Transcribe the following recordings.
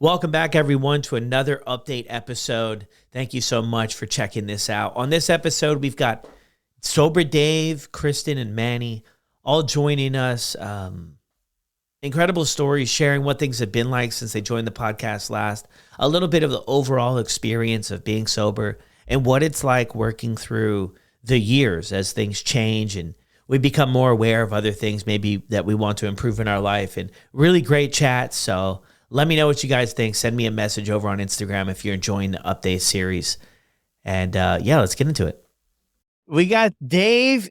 Welcome back, everyone, to another update episode. Thank you so much for checking this out. On this episode, we've got Sober Dave, Kristen, and Manny all joining us. Incredible stories, sharing what things have been like since they joined the podcast last, a little bit of the overall experience of being sober, and what it's like working through the years as things change and we become more aware of other things maybe that we want to improve in our life. And really great chat. So let me know what you guys think. Send me a message over on Instagram if you're enjoying the update series. And let's get into it. We got Dave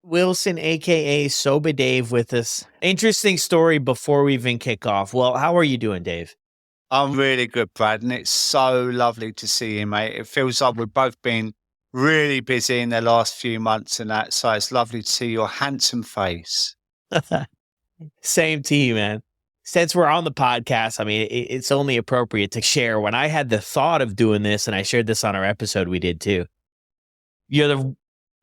Wilson, a.k.a. Sober Dave, with us. Interesting story before we even kick off. Well, how are you doing, Dave? I'm really good, Brad, and it's so lovely to see you, mate. It feels like we've both been really busy in the last few months and that, so it's lovely to see your handsome face. Same to you, man. Since we're on the podcast, I mean, it's only appropriate to share. When I had the thought of doing this, and I shared this on our episode we did too, you're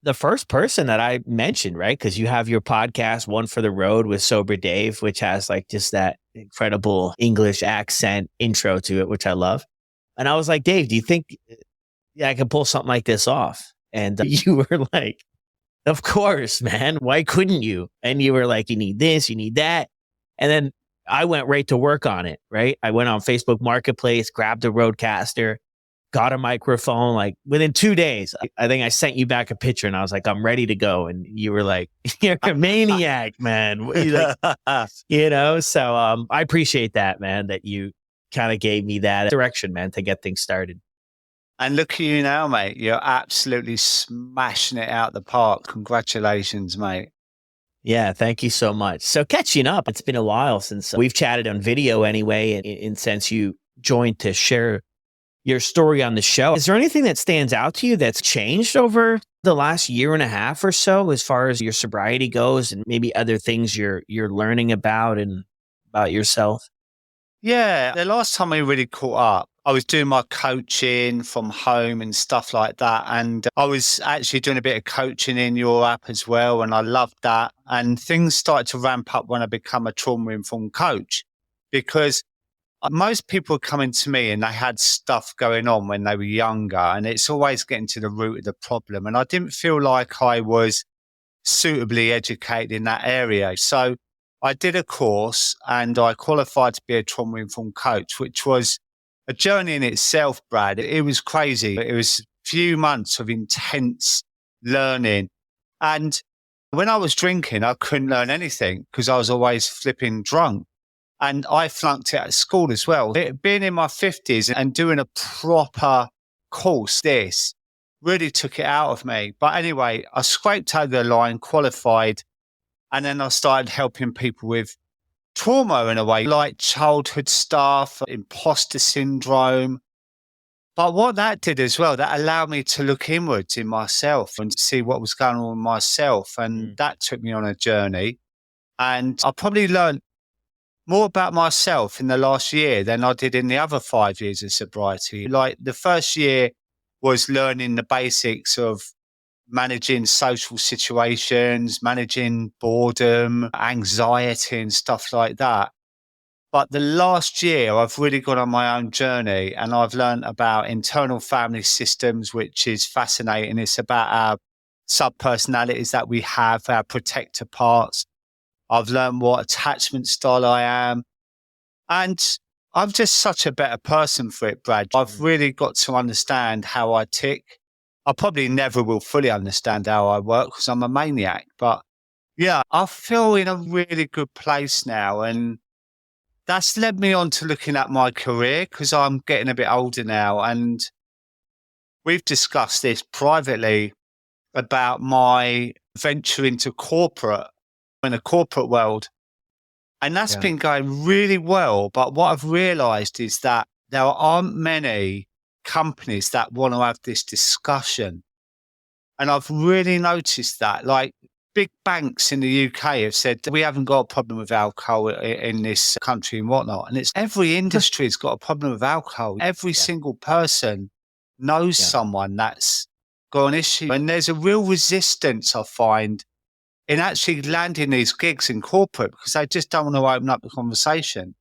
the first person that I mentioned, right? Because you have your podcast, One for the Road with Sober Dave, which has like just that incredible English accent intro to it, which I love. And I was like, Dave, do you think I can pull something like this off? And you were like, of course, man. Why couldn't you? And you were like, you need this, you need that. And then I went right to work on it, right? I went on Facebook Marketplace, grabbed a Roadcaster, got a microphone. Like within 2 days, I think I sent you back a picture and I was like, I'm ready to go. And you were like, you're a maniac, man. So I appreciate that, man, that you kind of gave me that direction, man, to get things started. And look at you now, mate. You're absolutely smashing it out the park. Congratulations, mate. Yeah, thank you so much. So catching up, it's been a while since we've chatted on video anyway, and since you joined to share your story on the show. Is there anything that stands out to you that's changed over the last year and a half or so as far as your sobriety goes and maybe other things you're learning about and about yourself? Yeah, the last time we really caught up, I was doing my coaching from home and stuff like that. And I was actually doing a bit of coaching in your app as well. And I loved that. And things started to ramp up when I become a trauma-informed coach, because most people are coming to me and they had stuff going on when they were younger. And it's always getting to the root of the problem. And I didn't feel like I was suitably educated in that area. So I did a course and I qualified to be a trauma-informed coach, which was a journey in itself, Brad. It was crazy. It was a few months of intense learning. And when I was drinking, I couldn't learn anything because I was always flipping drunk. And I flunked it at school as well. Being in my 50s and doing a proper course, this really took it out of me. But anyway, I scraped over the line, qualified, and then I started helping people with trauma in a way, like childhood stuff, imposter syndrome. But what that did as well, that allowed me to look inwards in myself and see what was going on with myself. And that took me on a journey. And I probably learned more about myself in the last year than I did in the other 5 years of sobriety. Like the first year was learning the basics of managing social situations, managing boredom, anxiety and stuff like that. But the last year, I've really gone on my own journey and I've learned about internal family systems, which is fascinating. It's about our subpersonalities that we have, our protector parts. I've learned what attachment style I am. And I'm just such a better person for it, Brad. I've really got to understand how I tick. I probably never will fully understand how I work because I'm a maniac. But yeah, I feel in a really good place now. And that's led me on to looking at my career because I'm getting a bit older now. And we've discussed this privately about my venture into corporate, in the corporate world. And that's been going really well. But what I've realized is that there aren't many companies that want to have this discussion. And I've really noticed that, like big banks in the UK have said, we haven't got a problem with alcohol in this country and whatnot. And it's every industry has got a problem with alcohol. Every single person knows someone that's got an issue. And there's a real resistance, I find, in actually landing these gigs in corporate because they just don't want to open up the conversation.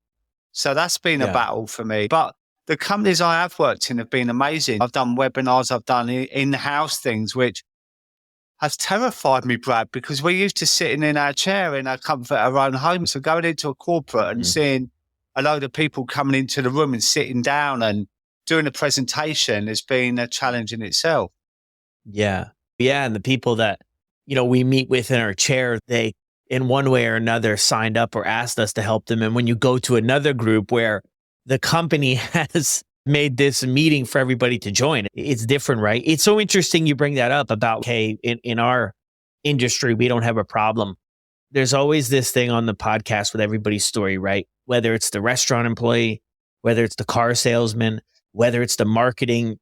So that's been a Yeah. battle for me. But the companies I have worked in have been amazing. I've done webinars, I've done in-house things, which has terrified me, Brad, because we're used to sitting in our chair in our comfort of our own home. So going into a corporate and seeing a load of people coming into the room and sitting down and doing a presentation has been a challenge in itself. Yeah. Yeah. And the people that, we meet with in our chair, they, in one way or another, signed up or asked us to help them. And when you go to another group where the company has made this meeting for everybody to join, it's different, right? It's so interesting you bring that up about, hey, in our industry, we don't have a problem. There's always this thing on the podcast with everybody's story, right? Whether it's the restaurant employee, whether it's the car salesman, whether it's the marketing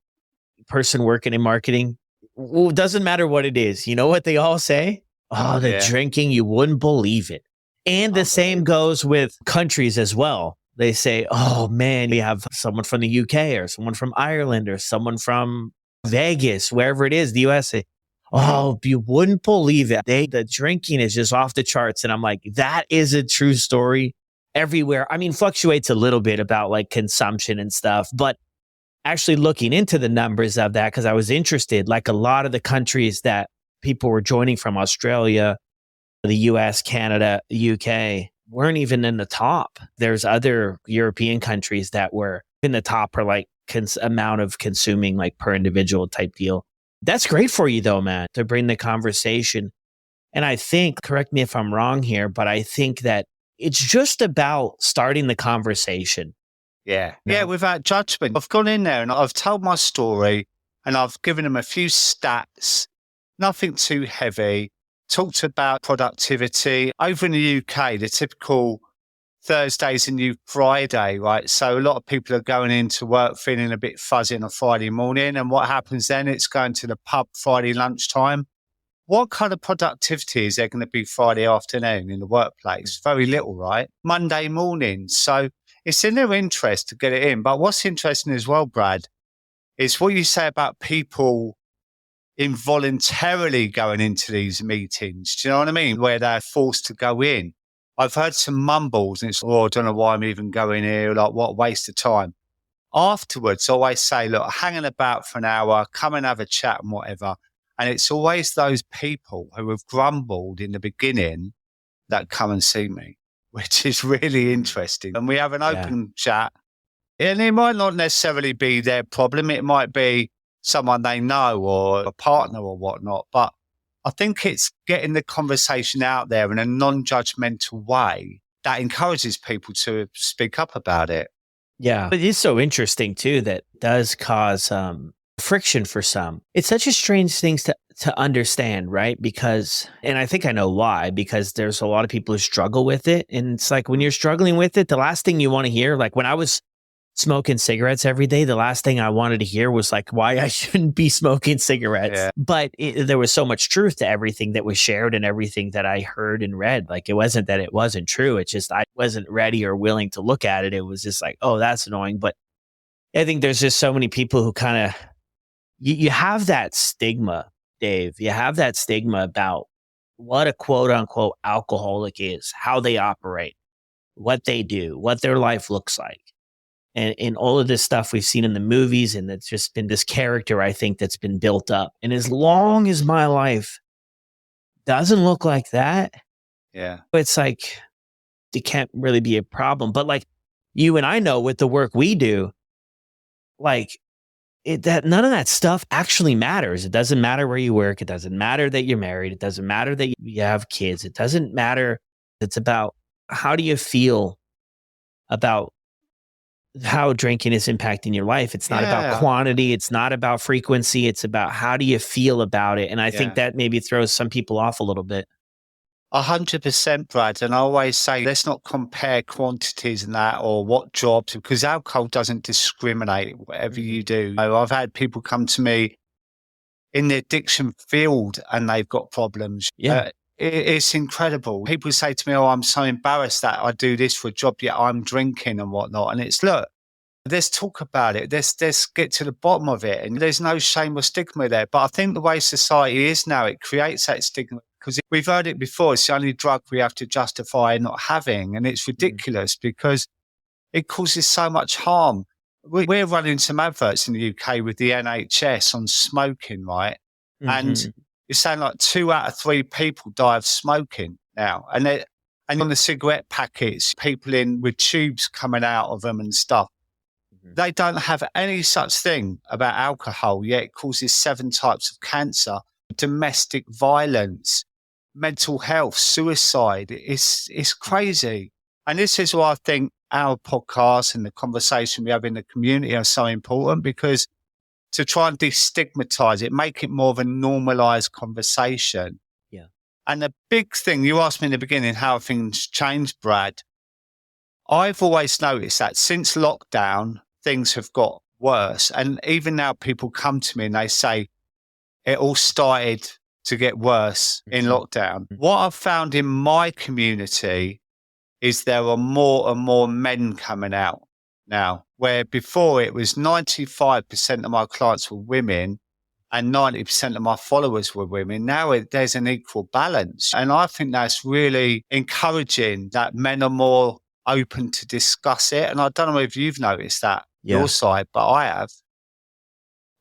person working in marketing. Well, it doesn't matter what it is. You know what they all say? Oh, the drinking, you wouldn't believe it. And the same goes with countries as well. They say, oh man, we have someone from the UK or someone from Ireland or someone from Vegas, wherever it is, the USA. Oh, you wouldn't believe it. The drinking is just off the charts. And I'm like, that is a true story everywhere. I mean, fluctuates a little bit about like consumption and stuff, but actually looking into the numbers of that, because I was interested, like a lot of the countries that people were joining from, Australia, the US, Canada, UK, weren't even in the top. There's other European countries that were in the top for like amount of consuming, like per individual type deal. That's great for you though, man, to bring the conversation. And I think, correct me if I'm wrong here, but I think that it's just about starting the conversation. Yeah. No. Yeah, without judgment. I've gone in there and I've told my story and I've given them a few stats, nothing too heavy, talked about productivity. Over in the UK, the typical Thursday's a new Friday, right? So a lot of people are going into work feeling a bit fuzzy on a Friday morning. And what happens then? It's going to the pub Friday lunchtime. What kind of productivity is there going to be Friday afternoon in the workplace? Very little, right? Monday morning. So it's in their interest to get it in. But what's interesting as well, Brad, is what you say about people involuntarily going into these meetings. Do you know what I mean? Where they're forced to go in. I've heard some mumbles and it's, oh, I don't know why I'm even going here. Like, what a waste of time. Afterwards, I always say, look, hanging about for an hour, come and have a chat and whatever. And it's always those people who have grumbled in the beginning that come and see me, which is really interesting. And we have an open chat. And it might not necessarily be their problem. It might be someone they know or a partner or whatnot. But I think it's getting the conversation out there in a non-judgmental way that encourages people to speak up about it. Yeah. It is so interesting too, that does cause friction for some. It's such a strange thing to understand, right? Because, and I think I know why, because there's a lot of people who struggle with it. And it's like when you're struggling with it, the last thing you want to hear, like when I was smoking cigarettes every day, the last thing I wanted to hear was like why I shouldn't be smoking cigarettes. Yeah. But there was so much truth to everything that was shared and everything that I heard and read. Like it wasn't that it wasn't true. It's just I wasn't ready or willing to look at it. It was just like, oh, that's annoying. But I think there's just so many people who kind of, you have that stigma, Dave. You have that stigma about what a quote unquote alcoholic is, how they operate, what they do, what their life looks like. And all of this stuff we've seen in the movies, and it's just been this character, I think, that's been built up. And as long as my life doesn't look like that, it's like it can't really be a problem. But like you and I know with the work we do, like that none of that stuff actually matters. It doesn't matter where you work. It doesn't matter that you're married. It doesn't matter that you have kids. It doesn't matter. It's about how do you feel about how drinking is impacting your life. It's not about quantity. It's not about frequency. It's about how do you feel about it. And I think that maybe throws some people off a little bit. 100%, Brad. And I always say, let's not compare quantities and that or what jobs, because alcohol doesn't discriminate whatever you do. I've had people come to me in the addiction field and they've got problems. Yeah. It's incredible. People say to me, oh, I'm so embarrassed that I do this for a job, yet I'm drinking and whatnot. And it's, look, let's talk about it. Let's get to the bottom of it. And there's no shame or stigma there. But I think the way society is now, it creates that stigma because we've heard it before. It's the only drug we have to justify not having. And it's ridiculous because it causes so much harm. We're running some adverts in the UK with the NHS on smoking, right? And Hmm. you're saying like 2 out of 3 people die of smoking now. And on the cigarette packets, people in with tubes coming out of them and stuff. They don't have any such thing about alcohol, yet it causes 7 types of cancer, domestic violence, mental health, suicide. It's crazy. And this is why I think our podcast and the conversation we have in the community are so important, because to try and destigmatize it, make it more of a normalized conversation. Yeah. And the big thing, you asked me in the beginning how things changed, Brad. I've always noticed that since lockdown, things have got worse. And even now, people come to me and they say it all started to get worse in lockdown. What I've found in my community is there are more and more men coming out now, where before it was 95% of my clients were women and 90% of my followers were women. Now there's an equal balance. And I think that's really encouraging that men are more open to discuss it. And I don't know if you've noticed that your side, but I have.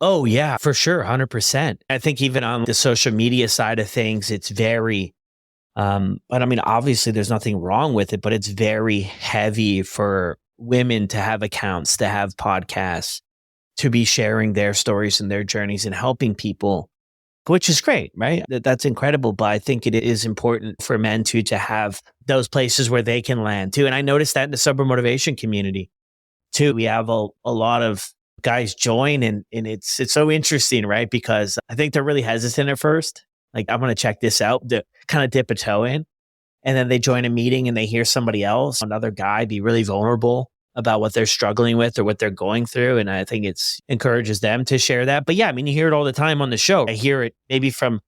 Oh, yeah, for sure. 100%. I think even on the social media side of things, it's very, but I mean, obviously there's nothing wrong with it, but it's very heavy for women to have accounts, to have podcasts, to be sharing their stories and their journeys and helping people, which is great, right? That's incredible. But I think it is important for men too, to have those places where they can land too. And I noticed that in the sober motivation community too. We have a lot of guys join and it's so interesting, right? Because I think they're really hesitant at first. Like, I'm going to check this out, to kind of dip a toe in. And then they join a meeting and they hear somebody else, another guy, be really vulnerable about what they're struggling with or what they're going through. And I think it's encourages them to share that. But yeah, I mean, you hear it all the time on the show. I hear it maybe from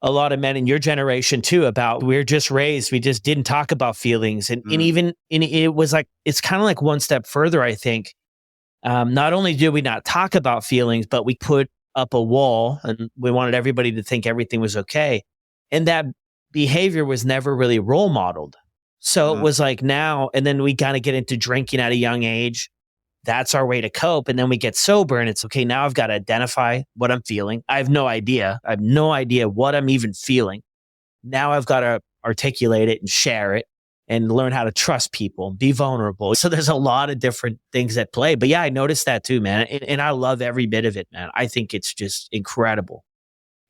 a lot of men in your generation too, about we're just raised, we just didn't talk about feelings. And even it was like, it's kind of like one step further, I think. Not only did we not talk about feelings, but we put up a wall and we wanted everybody to think everything was okay. And that behavior was never really role modeled. So it was like now, and then we kind of get into drinking at a young age. That's our way to cope. And then we get sober and it's okay. Now I've got to identify what I'm feeling. I have no idea. I have no idea what I'm even feeling. Now I've got to articulate it and share it and learn how to trust people, be vulnerable. So there's a lot of different things at play. But yeah, I noticed that too, man. And I love every bit of it, man. I think it's just incredible.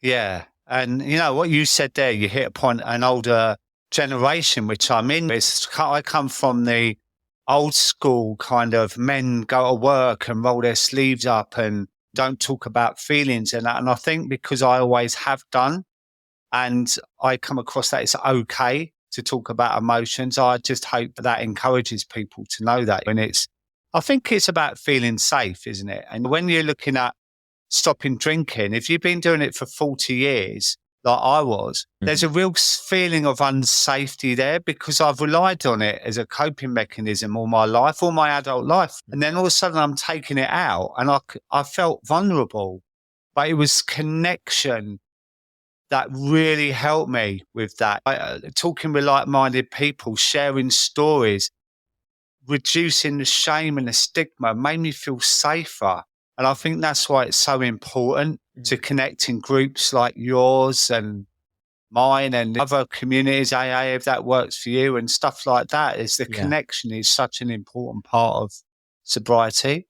Yeah. And you know what you said there, you hit upon an older generation, which I'm in. I come from the old school kind of men go to work and roll their sleeves up and don't talk about feelings and that. And I think because I always have done, and I come across that it's okay to talk about emotions. I just hope that encourages people to know that. And I think it's about feeling safe, isn't it? And when you're looking at stopping drinking, if you've been doing it for 40 years, like I was, there's a real feeling of unsafety there because I've relied on it as a coping mechanism all my life, all my adult life. And then all of a sudden I'm taking it out and I felt vulnerable, but it was connection that really helped me with that. Talking with like-minded people, sharing stories, reducing the shame and the stigma made me feel safer. And I think that's why it's so important to connect in groups like yours and mine and other communities, AA, if that works for you, and stuff like that. Is the connection is such an important part of sobriety.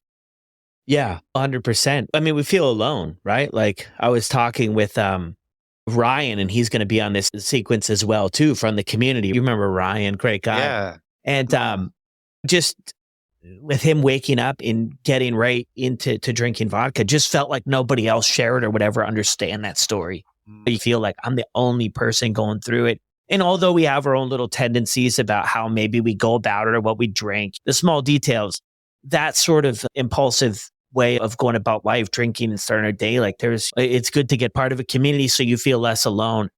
Yeah, 100%. I mean, we feel alone, right? Like I was talking with Ryan, and he's going to be on this sequence as well too, from the community. You remember Ryan, great guy. Yeah. And just with him waking up and getting right into drinking vodka, just felt like nobody else shared or would ever understand that story. You feel like I'm the only person going through it. And although we have our own little tendencies about how maybe we go about it or what we drink, the small details, that sort of impulsive way of going about life, drinking and starting a day, like it's good to get part of a community so you feel less alone.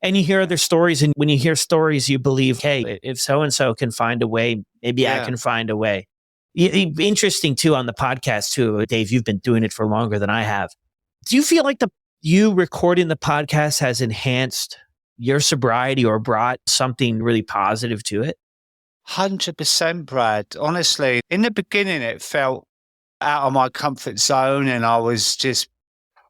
And you hear other stories, and when you hear stories, you believe, hey, if so-and-so can find a way, maybe I can find a way. Interesting too on the podcast too, Dave, you've been doing it for longer than I have. Do you feel like you recording the podcast has enhanced your sobriety or brought something really positive to it? 100%, Brad. Honestly, in the beginning, it felt out of my comfort zone and I was just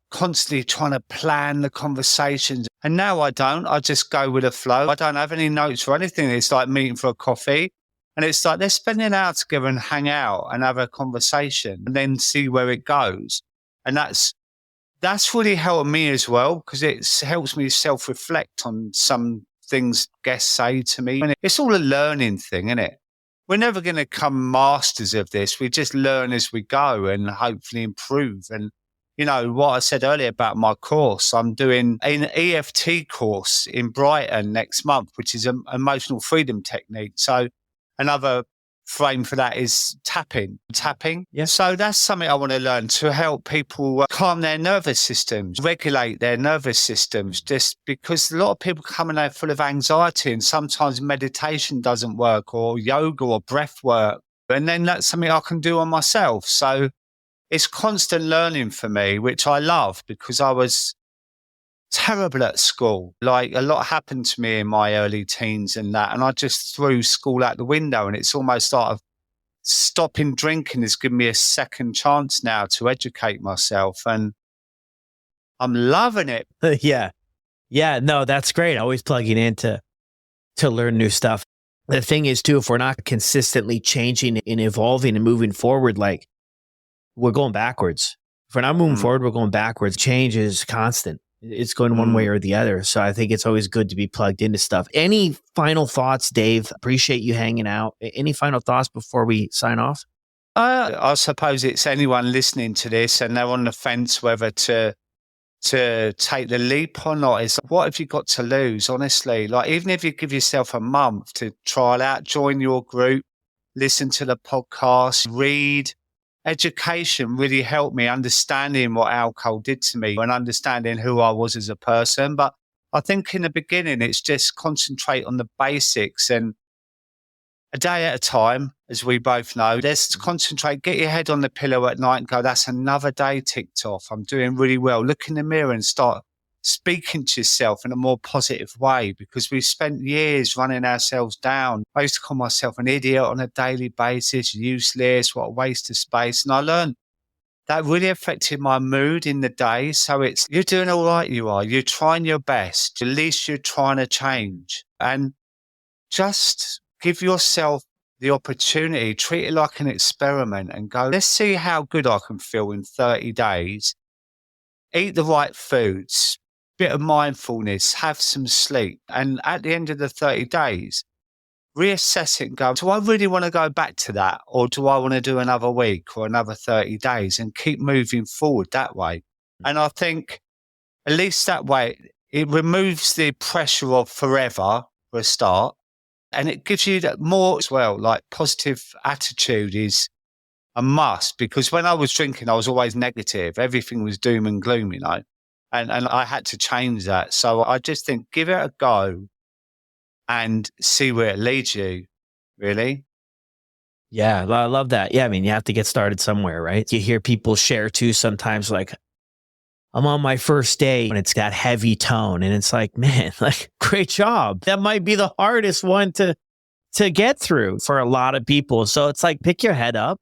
constantly trying to plan the conversations. And now I don't. I just go with the flow. I don't have any notes or anything. It's like meeting for a coffee. And it's like let's spend an hour together and hang out and have a conversation and then see where it goes. And that's really helped me as well because it helps me self-reflect on some things guests say to me. And it's all a learning thing, isn't it? We're never going to come masters of this. We just learn as we go and hopefully improve. And, you know, what I said earlier about my course, I'm doing an EFT course in Brighton next month, which is an emotional freedom technique. So another frame for that is tapping. Yeah. So that's something I want to learn to help people calm their nervous systems, regulate their nervous systems, just because a lot of people come in there full of anxiety and sometimes meditation doesn't work or yoga or breath work. And then that's something I can do on myself. So it's constant learning for me, which I love because I was terrible at school. Like a lot happened to me in my early teens and that, and I just threw school out the window. And it's almost like stopping drinking has given me a second chance now to educate myself, and I'm loving it. Yeah. Yeah. No, that's great. Always plugging in to learn new stuff. The thing is too, if we're not consistently changing and evolving and moving forward, like we're going backwards. If we're not moving forward, we're going backwards. Change is constant. It's going one way or the other. So I think it's always good to be plugged into stuff. Any final thoughts, Dave? Appreciate you hanging out. Any final thoughts before we sign off? I suppose it's anyone listening to this and they're on the fence whether to take the leap or not. Is what have you got to lose? Honestly, like even if you give yourself a month to trial out, join your group, listen to the podcast, read. Education really helped me understanding what alcohol did to me and understanding who I was as a person. But I think in the beginning, it's just concentrate on the basics and a day at a time, as we both know. Just concentrate, get your head on the pillow at night and go, that's another day ticked off. I'm doing really well. Look in the mirror and start speaking to yourself in a more positive way because we've spent years running ourselves down. I used to call myself an idiot on a daily basis, useless, what a waste of space. And I learned that really affected my mood in the day. So it's, you're doing all right, you are. You're trying your best. At least you're trying to change. And just give yourself the opportunity, treat it like an experiment and go, let's see how good I can feel in 30 days. Eat the right foods, bit of mindfulness, have some sleep. And at the end of the 30 days, reassess it and go, do I really want to go back to that? Or do I want to do another week or another 30 days and keep moving forward that way? And I think at least that way, it removes the pressure of forever for a start. And it gives you that more as well, like positive attitude is a must, because when I was drinking, I was always negative. Everything was doom and gloom, you know, and I had to change that. So I just think give it a go and see where it leads you, really. Yeah, I love that. Yeah, I mean, you have to get started somewhere, right? You hear people share too sometimes, like, I'm on my first day and it's that heavy tone. And it's like, man, like, great job. That might be the hardest one to get through for a lot of people. So it's like, pick your head up.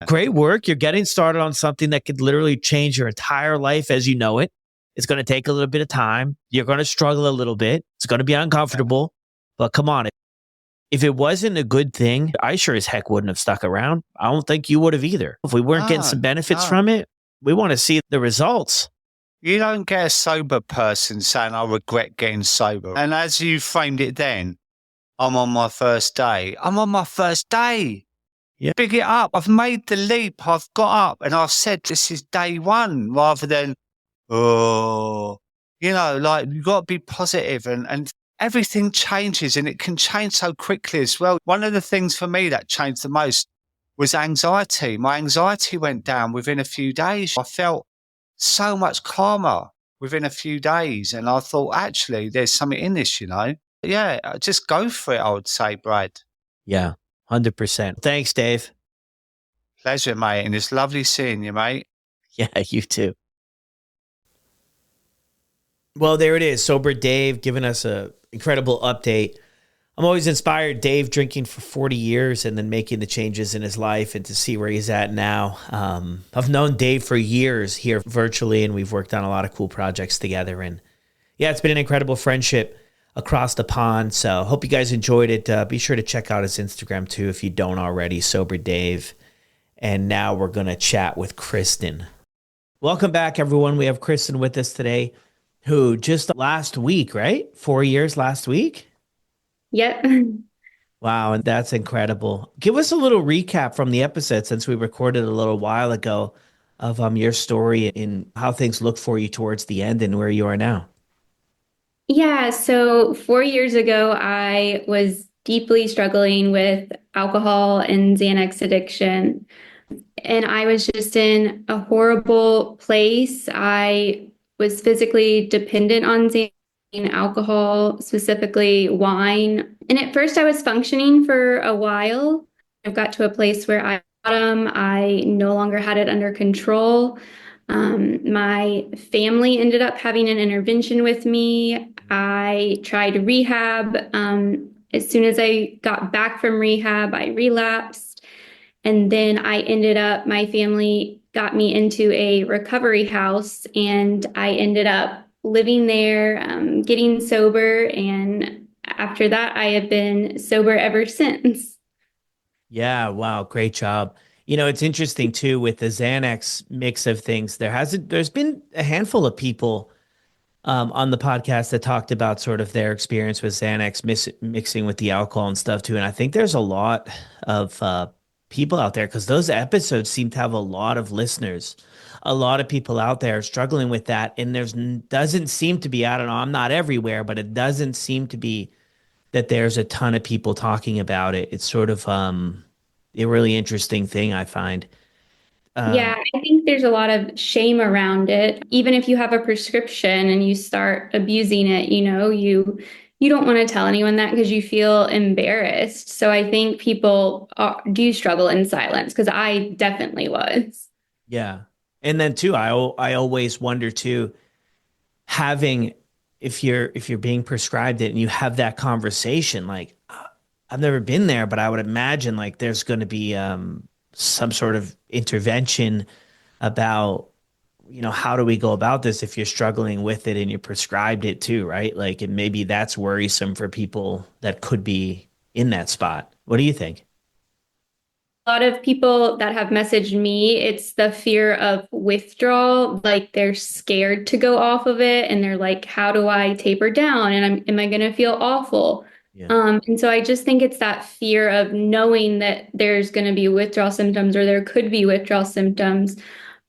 Great work. You're getting started on something that could literally change your entire life as you know it. It's going to take a little bit of time. You're going to struggle a little bit. It's going to be uncomfortable. But come on. If it wasn't a good thing, I sure as heck wouldn't have stuck around. I don't think you would have either. If we weren't getting some benefits from it, we want to see the results. You don't get a sober person saying, I regret getting sober. And as you framed it then, I'm on my first day. I'm on my first day. Yeah. Big it up. I've made the leap. I've got up and I've said, this is day one, rather than, oh, you know, like you've got to be positive and everything changes and it can change so quickly as well. One of the things for me that changed the most was anxiety. My anxiety went down within a few days. I felt so much calmer within a few days. And I thought, actually, there's something in this, you know? Yeah, just go for it, I would say, Brad. Yeah, 100%. Thanks, Dave. Pleasure, mate. And it's lovely seeing you, mate. Yeah, you too. Well, there it is. Sober Dave giving us an incredible update I'm always inspired. Dave drinking for 40 years and then making the changes in his life and to see where he's at now. I've known Dave for years here virtually, and we've worked on a lot of cool projects together. And yeah, it's been an incredible friendship across the pond. So hope you guys enjoyed it. Be sure to check out his Instagram too if you don't already, Sober Dave. And now we're going to chat with Kristen. Welcome back, everyone. We have Kristen with us today, who just last week, right? 4 years last week? Yep. Wow, and that's incredible. Give us a little recap from the episode since we recorded a little while ago of your story and how things look for you towards the end and where you are now. Yeah, so 4 years ago, I was deeply struggling with alcohol and Xanax addiction. And I was just in a horrible place. I was physically dependent on Xanax and alcohol, specifically wine. And at first, I was functioning for a while. I got to a place where I no longer had it under control. My family ended up having an intervention with me. I tried rehab. As soon as I got back from rehab, I relapsed. And then my family got me into a recovery house, and I ended up living there, getting sober. And after that, I have been sober ever since. Yeah, wow, great job. It's interesting too with the Xanax mix of things. There's been a handful of people on the podcast that talked about sort of their experience with Xanax mixing with the alcohol and stuff too. And I think there's a lot of people out there because those episodes seem to have a lot of listeners. A lot of people out there struggling with that, and doesn't seem to be. I don't know. I'm not everywhere, but it doesn't seem to be that there's a ton of people talking about it. It's sort of a really interesting thing I find. Yeah, I think there's a lot of shame around it. Even if you have a prescription and you start abusing it, you don't want to tell anyone that because you feel embarrassed. So I think people do struggle in silence because I definitely was. Yeah. And then too, I always wonder too, having if you're being prescribed it and you have that conversation, like I've never been there, but I would imagine like there's going to be some sort of intervention about, how do we go about this if you're struggling with it and you're prescribed it too, right? Like, and maybe that's worrisome for people that could be in that spot. What do you think? A lot of people that have messaged me, it's the fear of withdrawal. Like they're scared to go off of it and they're like, how do I taper down? And am I going to feel awful? Yeah. And so I just think it's that fear of knowing that there's going to be withdrawal symptoms or there could be withdrawal symptoms.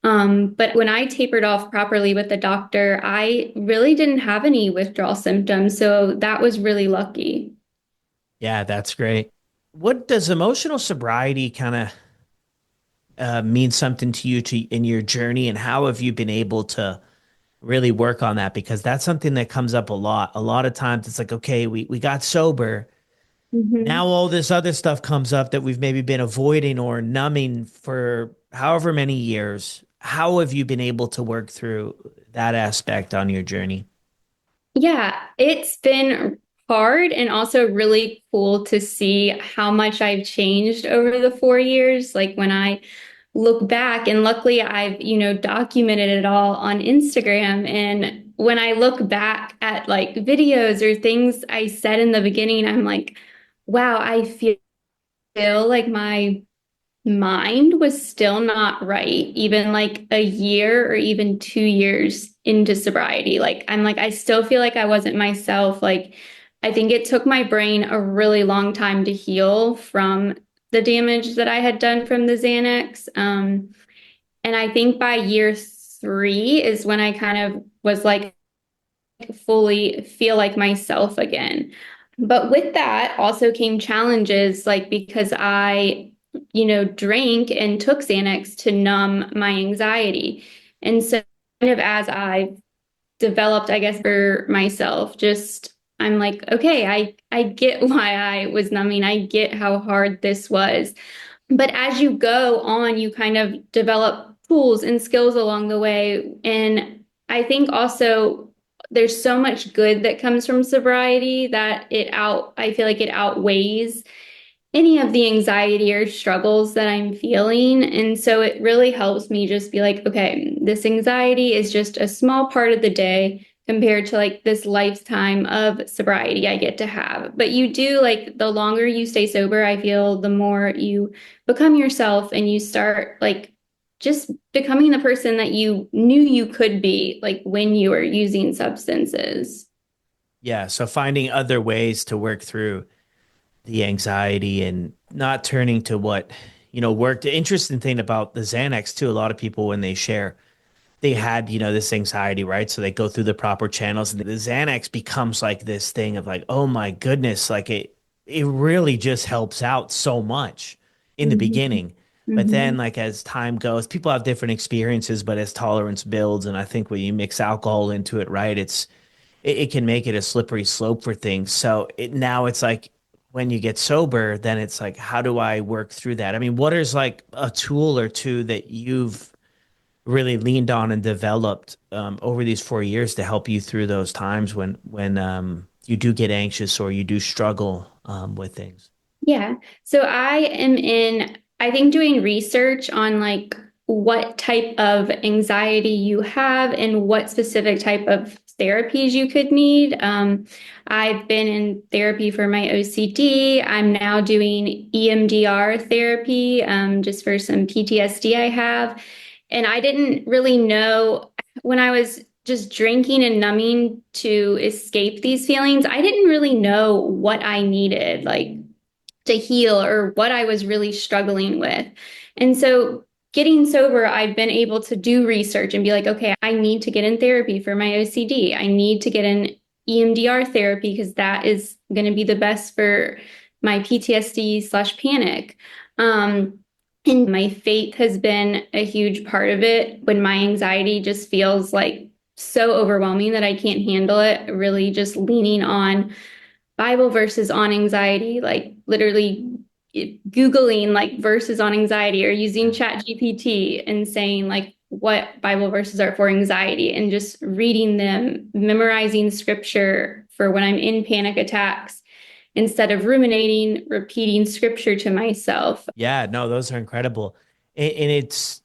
But when I tapered off properly with the doctor, I really didn't have any withdrawal symptoms. So that was really lucky. Yeah, that's great. What does emotional sobriety kind of mean something to you in your journey, and how have you been able to really work on that? Because that's something that comes up a lot. A lot of times it's like, okay, we got sober. Mhm. Now all this other stuff comes up that we've maybe been avoiding or numbing for however many years. How have you been able to work through that aspect on your journey? Yeah, it's been hard and also really cool to see how much I've changed over the 4 years. Like when I look back, and luckily I've, documented it all on Instagram. And when I look back at like videos or things I said in the beginning, I'm like, wow, I feel like my mind was still not right, even like a year or even 2 years into sobriety. Like, I'm like, I still feel like I wasn't myself. Like, I think it took my brain a really long time to heal from the damage that I had done from the Xanax. And I think by year three is when I kind of was like, fully feel like myself again. But with that also came challenges, like because I, drank and took Xanax to numb my anxiety. And so kind of as I developed, I guess, for myself, just I'm like, okay, I get why I was numbing. I get how hard this was. But as you go on, you kind of develop tools and skills along the way. And I think also there's so much good that comes from sobriety that I feel like it outweighs any of the anxiety or struggles that I'm feeling. And so it really helps me just be like, okay, this anxiety is just a small part of the day compared to like this lifetime of sobriety I get to have. But you do, like, the longer you stay sober, I feel the more you become yourself and you start like just becoming the person that you knew you could be, like when you were using substances. Yeah. So finding other ways to work through the anxiety and not turning to what, worked. The interesting thing about the Xanax too, a lot of people when they share, they had, this anxiety, right? So they go through the proper channels and the Xanax becomes like this thing of like, oh my goodness, like it really just helps out so much in the Mhm. beginning. But then Mhm. like as time goes, people have different experiences, but as tolerance builds, and I think when you mix alcohol into it, right, it can make it a slippery slope for things. So now it's like when you get sober, then it's like, how do I work through that? I mean, what is like a tool or two that you've really leaned on and developed over these 4 years to help you through those times when you do get anxious or you do struggle with things? Yeah. So I think doing research on like what type of anxiety you have and what specific type of therapies you could need. I've been in therapy for my OCD. I'm now doing EMDR therapy, just for some PTSD I have. And I didn't really know when I was just drinking and numbing to escape these feelings. I didn't really know what I needed. Like, to heal or what I was really struggling with. And so getting sober, I've been able to do research and be like, okay, I need to get in therapy for my OCD. I need to get in EMDR therapy because that is going to be the best for my PTSD/panic. And my faith has been a huge part of it when my anxiety just feels like so overwhelming that I can't handle it, really just leaning on Bible verses on anxiety, like literally Googling like verses on anxiety or using Chat GPT and saying like what Bible verses are for anxiety and just reading them, memorizing scripture for when I'm in panic attacks instead of ruminating, repeating scripture to myself. Yeah, no, those are incredible. And it's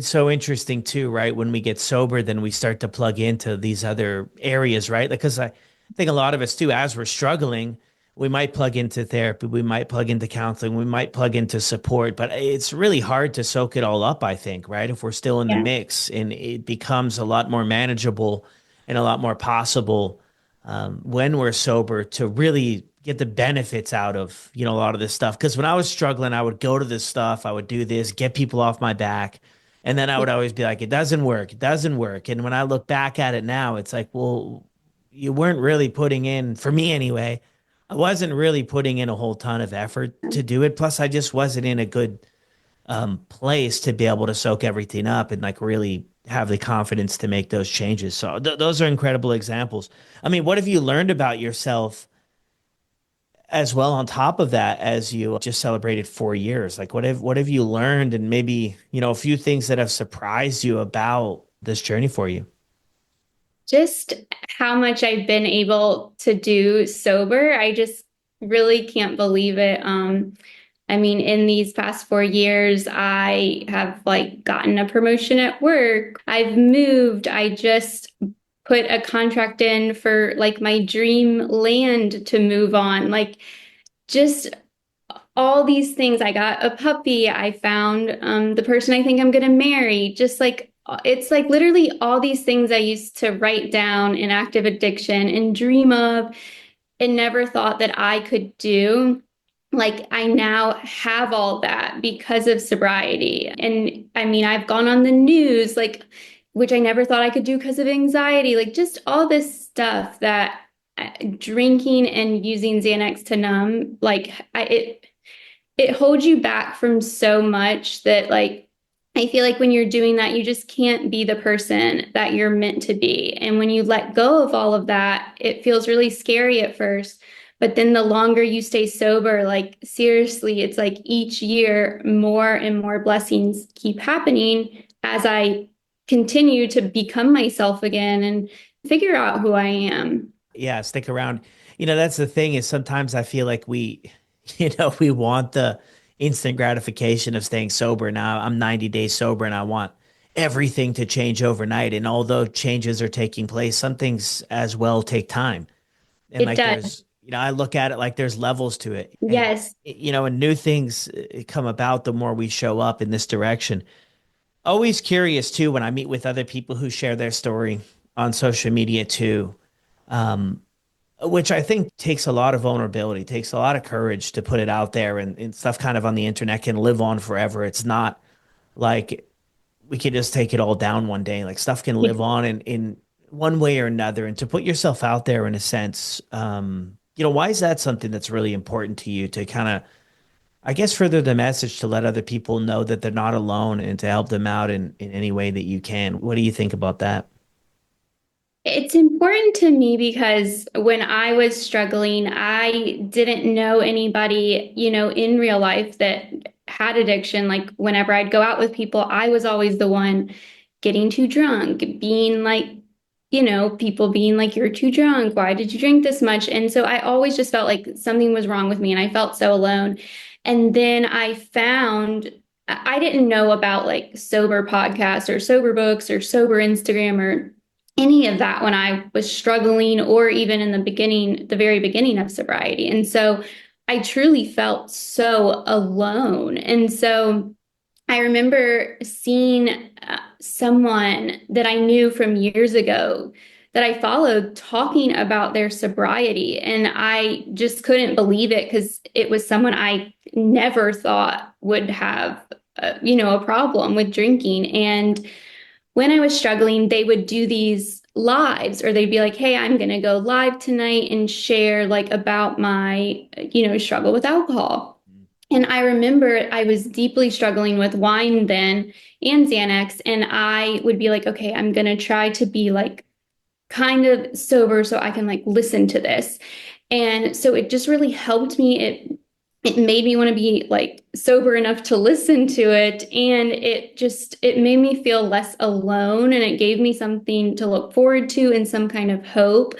so interesting too, right? When we get sober, then we start to plug into these other areas, right? Because I think a lot of us too, as we're struggling, we might plug into therapy, we might plug into counseling, we might plug into support, but it's really hard to soak it all up, I think, right? If we're still in the Yeah. mix, and it becomes a lot more manageable and a lot more possible when we're sober to really get the benefits out of, a lot of this stuff. Because when I was struggling, I would go to this stuff, I would do this, get people off my back. And then I would always be like, it doesn't work. It doesn't work. And when I look back at it now, it's like, well, you weren't really putting in, for me anyway, I wasn't really putting in a whole ton of effort to do it. Plus, I just wasn't in a good place to be able to soak everything up and like really have the confidence to make those changes. So those are incredible examples. I mean, what have you learned about yourself as well on top of that as you just celebrated 4 years? Like what have you learned, and maybe, a few things that have surprised you about this journey for you? Just how much I've been able to do sober. I just really can't believe it. I mean, in these past 4 years, I have like gotten a promotion at work. I've moved. I just put a contract in for like my dream land to move on. Like, just all these things. I got a puppy. I found the person I think I'm going to marry. Just like, it's like literally all these things I used to write down in active addiction and dream of and never thought that I could do. Like, I now have all that because of sobriety. And I mean, I've gone on the news, like, which I never thought I could do because of anxiety. Like, just all this stuff that drinking and using Xanax to numb, like, it holds you back from so much that, like, I feel like when you're doing that, you just can't be the person that you're meant to be. And when you let go of all of that, it feels really scary at first. But then the longer you stay sober, like, seriously, it's like each year more and more blessings keep happening as I continue to become myself again and figure out who I am. Yeah, stick around. That's the thing is sometimes I feel like we want the instant gratification of staying sober. Now I'm 90 days sober and I want everything to change overnight. And although changes are taking place, some things as well take time. And It like does. I look at it like there's levels to it. And, Yes. and new things come about the more we show up in this direction. Always curious too when I meet with other people who share their story on social media too. Um, which I think takes a lot of vulnerability, takes a lot of courage to put it out there, and stuff kind of on the internet can live on forever. It's not like we could just take it all down one day. Like stuff can live on in one way or another. And to put yourself out there in a sense, why is that something that's really important to you to kind of, I guess, further the message to let other people know that they're not alone and to help them out in any way that you can? What do you think about that? It's important to me because when I was struggling, I didn't know anybody, in real life that had addiction. Like whenever I'd go out with people, I was always the one getting too drunk, being like, people being like, you're too drunk. Why did you drink this much? And so I always just felt like something was wrong with me and I felt so alone. And then I found I didn't know about like sober podcasts or sober books or sober Instagram or any of that when I was struggling or even in the beginning, the very beginning of sobriety. And so I truly felt so alone. And so I remember seeing someone that I knew from years ago that I followed talking about their sobriety. And I just couldn't believe it because it was someone I never thought would have, a problem with drinking. And when I was struggling, they would do these lives or they'd be like, hey, I'm going to go live tonight and share like about my, struggle with alcohol. And I remember I was deeply struggling with wine then and Xanax. And I would be like, okay, I'm going to try to be like kind of sober so I can like listen to this. And so it just really helped me. It made me want to be like sober enough to listen to it, and it made me feel less alone, and it gave me something to look forward to and some kind of hope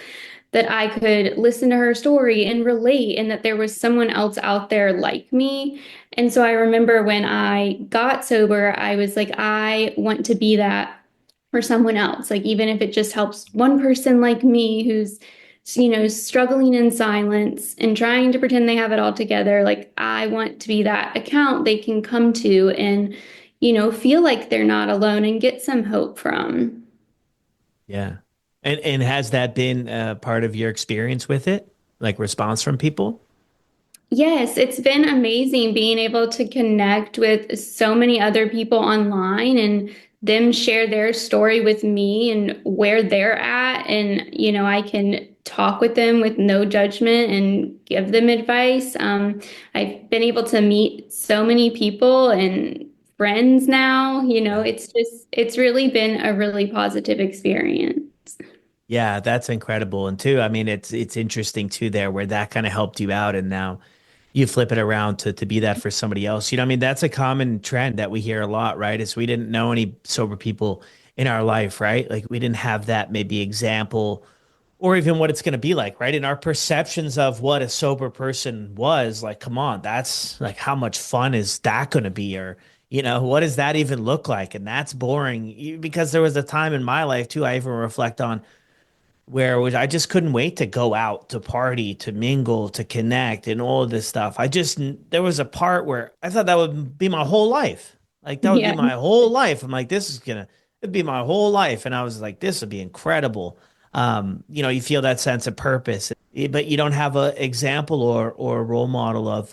that I could listen to her story and relate, and that there was someone else out there like me. And so I remember when I got sober, I was like, I want to be that for someone else. Like, even if it just helps one person like me who's, struggling in silence and trying to pretend they have it all together. Like, I want to be that account they can come to and, feel like they're not alone and get some hope from. Yeah. And has that been part of your experience with it? Like response from people? Yes, it's been amazing being able to connect with so many other people online and them share their story with me and where they're at. And, I can talk with them with no judgment and give them advice. I've been able to meet so many people and friends now. Yeah. It's really been a really positive experience. Yeah, that's incredible. And too, I mean, it's interesting too there where that kind of helped you out and now you flip it around to be that for somebody else. I mean, that's a common trend that we hear a lot, right? Is we didn't know any sober people in our life, right? Like we didn't have that maybe example or even what it's going to be like, right? In our perceptions of what a sober person was, like, come on, that's like how much fun is that going to be? Or, what does that even look like? And that's boring because there was a time in my life too, I even reflect on where I just couldn't wait to go out to party, to mingle, to connect, and all of this stuff. There was a part where I thought that would be my whole life. Like that would be Yeah. my whole life. I'm like, it'd be my whole life. And I was like, this would be incredible. You feel that sense of purpose, but you don't have an example or a role model of,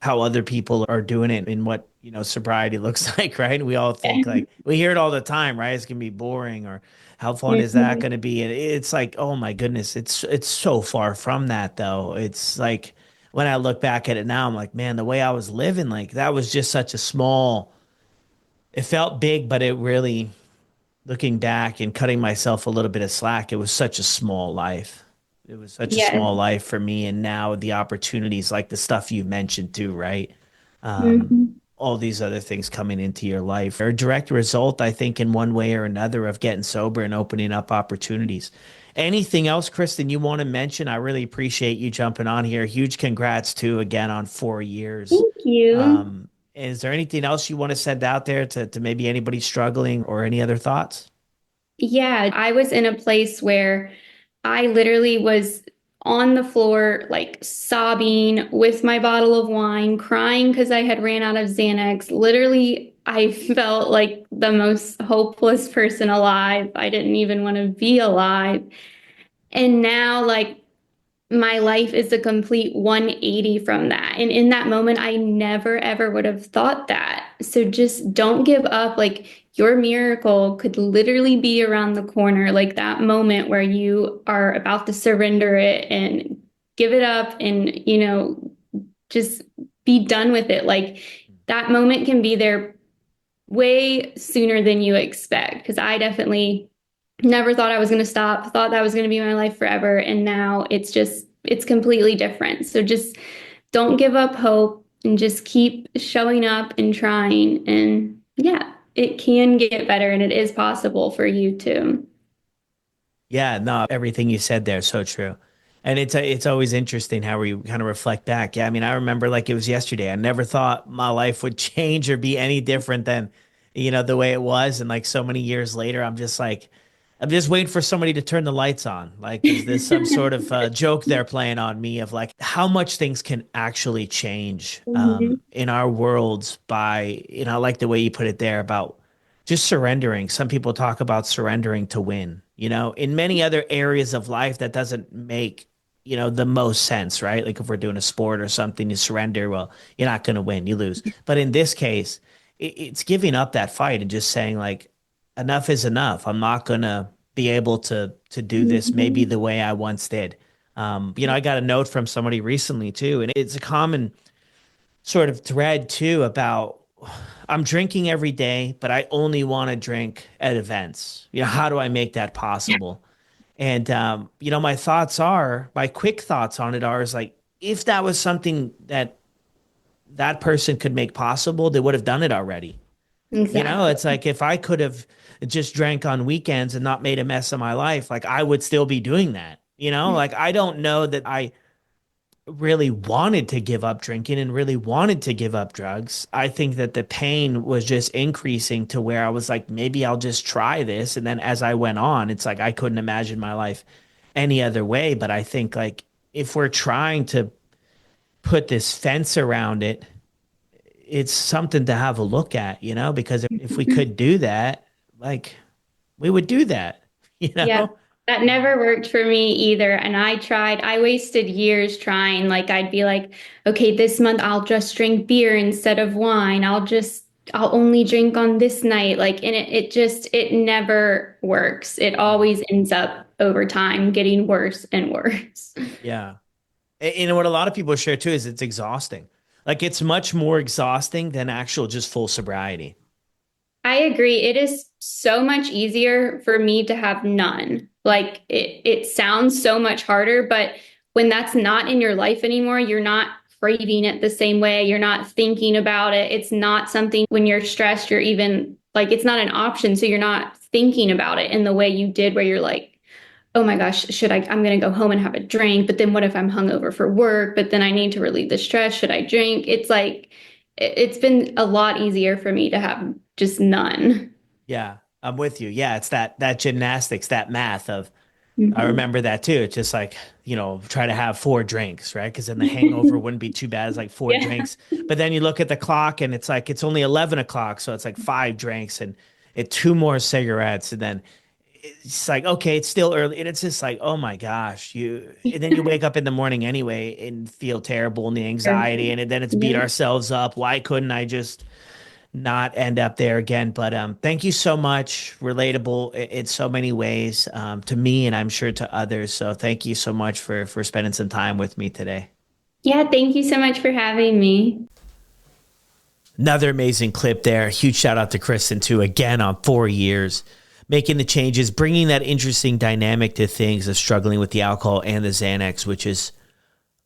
how other people are doing it and what, sobriety looks like, right? We all think like we hear it all the time, right? It's gonna be boring or how fun is that going to be? And it's like, oh my goodness, it's so far from that though. It's like when I look back at it now, I'm like, man, the way I was living, like that was just such a small. It felt big, but it really, looking back and cutting myself a little bit of slack, it was such a small life. It was such a Yes. small life for me, and now the opportunities, like the stuff you mentioned too, right? Um, Mhm. all these other things coming into your life are a direct result, I think, in one way or another of getting sober and opening up opportunities. Anything else, Kristen, you want to mention? I really appreciate you jumping on here. Huge congrats too, again, on 4 years. Thank you. Is there anything else you want to send out there to maybe anybody struggling or any other thoughts? Yeah, I was in a place where I literally was on the floor, like sobbing with my bottle of wine, crying because I had ran out of Xanax. Literally, I felt like the most hopeless person alive. I didn't even want to be alive. And now, like, my life is a complete 180 from that. And in that moment, I never ever would have thought that. So just don't give up. Like your miracle could literally be around the corner, like that moment where you are about to surrender it and give it up and, just be done with it. Like that moment can be there way sooner than you expect. Because I definitely never thought I was going to stop, thought that was going to be my life forever. And now it's completely different. So just don't give up hope and just keep showing up and trying. And yeah, it can get better and it is possible for you too. Yeah, no, everything you said there is so true. And it's always interesting how we kind of reflect back. Yeah, I mean, I remember like it was yesterday. I never thought my life would change or be any different than, the way it was. And like so many years later, I'm just waiting for somebody to turn the lights on. Like, is this some sort of joke they're playing on me of like how much things can actually change Mhm. in our worlds by, I like the way you put it there about just surrendering. Some people talk about surrendering to win. In many other areas of life, that doesn't make, the most sense, right? Like if we're doing a sport or something, you surrender, well, you're not going to win, you lose. But in this case, it's giving up that fight and just saying like, enough is enough. I'm not going to be able to do this maybe Mhm. the way I once did. I got a note from somebody recently too, and it's a common sort of thread too about I'm drinking every day, but I only want to drink at events. How do I make that possible? And my quick thoughts on it are is like if that was something that person could make possible, they would have done it already. Exactly. It's like if I could have just drank on weekends and not made a mess of my life, like I would still be doing that. Like I don't know that I really wanted to give up drinking and really wanted to give up drugs. I think that the pain was just increasing to where I was like, maybe I'll just try this. And then as I went on, it's like I couldn't imagine my life any other way. But I think like if we're trying to put this fence around it, it's something to have a look at, because if we could do that, like we would do that, you Yeah, know? that never worked for me either. And I wasted years trying. Like, I'd be like, okay, this month I'll just drink beer instead of wine. I'll only drink on this night. Like, and it never works. It always ends up over time getting worse and worse. Yeah. And what a lot of people share too is it's exhausting. Like it's much more exhausting than actual just full sobriety. I agree. It is so much easier for me to have none. Like it sounds so much harder, but when that's not in your life anymore, you're not craving it the same way. You're not thinking about it. It's not something when you're stressed, you're even like, it's not an option. So you're not thinking about it in the way you did where you're like, oh my gosh, I'm going to go home and have a drink. But then what if I'm hungover for work? But then I need to relieve the stress. Should I drink? It's like, it's been a lot easier for me to have just none. Yeah, I'm with you. Yeah, it's that gymnastics, that math of I Mhm. remember that too. It's just like, try to have four drinks, right? Because then the hangover wouldn't be too bad. It's like four Yeah. drinks. But then you look at the clock and it's like it's only 11 o'clock. So it's like five drinks and two more cigarettes. And then it's like, okay, it's still early. And it's just like, oh my gosh, and then you wake up in the morning anyway and feel terrible and the anxiety. And then it's beat Yeah. ourselves up. Why couldn't I just not end up there again? But thank you so much. Relatable in so many ways to me and I'm sure to others. So thank you so much for spending some time with me today. Yeah. Thank you so much for having me. Another amazing clip there. Huge shout out to Kristen too, again on 4 years, making the changes, bringing that interesting dynamic to things of struggling with the alcohol and the Xanax, which is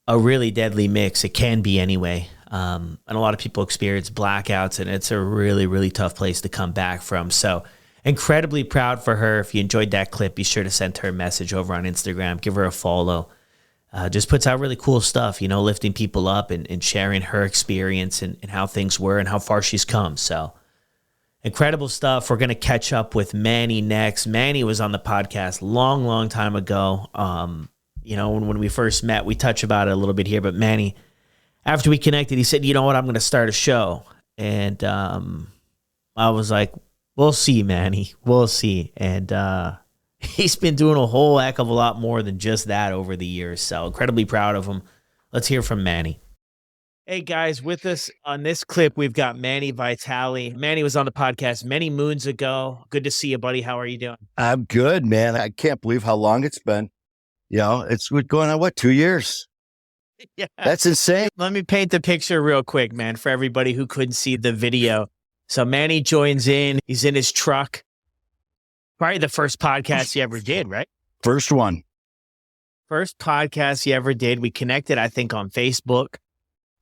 a really deadly mix. It can be anyway. And a lot of people experience blackouts, and it's a really, really tough place to come back from. So incredibly proud for her. If you enjoyed that clip, be sure to send her a message over on Instagram. Give her a follow. Just puts out really cool stuff, lifting people up and sharing her experience and how things were and how far she's come. So incredible stuff. We're going to catch up with Manny next. Manny was on the podcast long, long time ago. When we first met, we touched about it a little bit here, but Manny, after we connected, he said, you know what, I'm going to start a show. And I was like, we'll see, Manny. We'll see. And he's been doing a whole heck of a lot more than just that over the years. So incredibly proud of him. Let's hear from Manny. Hey, guys, with us on this clip, we've got Manny Vitale. Manny was on the podcast many moons ago. Good to see you, buddy. How are you doing? I'm good, man. I can't believe how long it's been. It's going on, 2 years? Yeah. That's insane. Let me paint the picture real quick, man, for everybody who couldn't see the video. So Manny joins in. He's in his truck. Probably the first podcast you ever did, right? First one. First podcast you ever did. We connected, I think, on Facebook.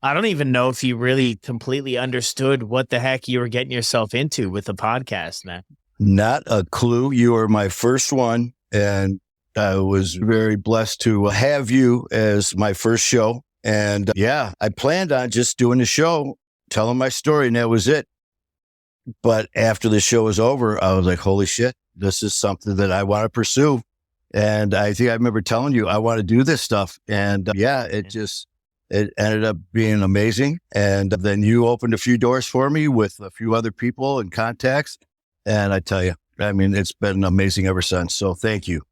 I don't even know if you really completely understood what the heck you were getting yourself into with the podcast, man. Not a clue. You were my first one, and I was very blessed to have you as my first show. And I planned on just doing the show, telling my story, and that was it. But after the show was over, I was like, holy shit, this is something that I want to pursue. And I think I remember telling you, I want to do this stuff. And it ended up being amazing. And then you opened a few doors for me with a few other people and contacts. And I tell you, it's been amazing ever since. So thank you.